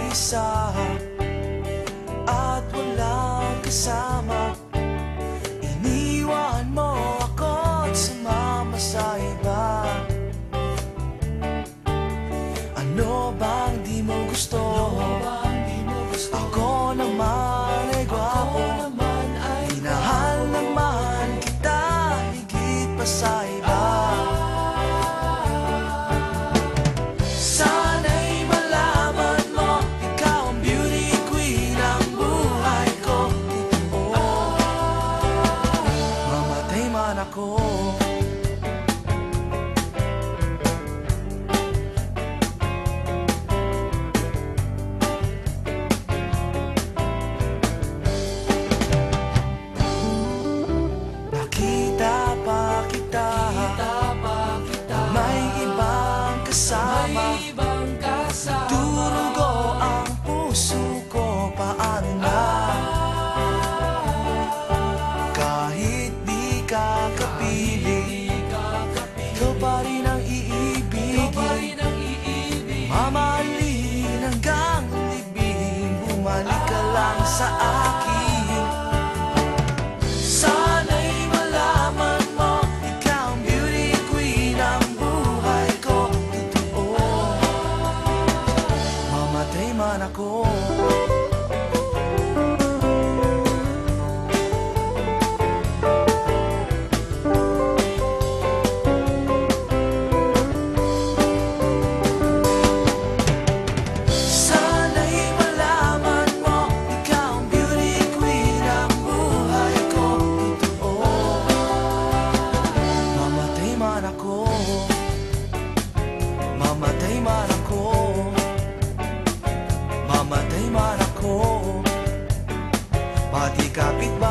mag-isa at walang kasama. Iniwan mo ako at sumama sa iba. Ano bang di mo gusto? Ako naman ay gwapo, minahal naman kita higit pa sa iba. Sana'y malaman mo, ikaw ang beauty queen ng buhay ko. Totoo, mamatay man ako. Durugo ang puso ko, paano na? Kahit di ka kapili, ikaw pa rin ang iibigin. Mamahalin hanggang libing, bumalik ka lang sa akin. Sana'y malaman mo, ikaw ang beauty queen ng buhay ko. Totoo, mamatay man ako. Sana'y malaman mo, ikaw ang beauty queen ng buhay ko. Totoo, mamatay man ako. Mamatay man ako. Mamatay man ako. Pati kapitbahay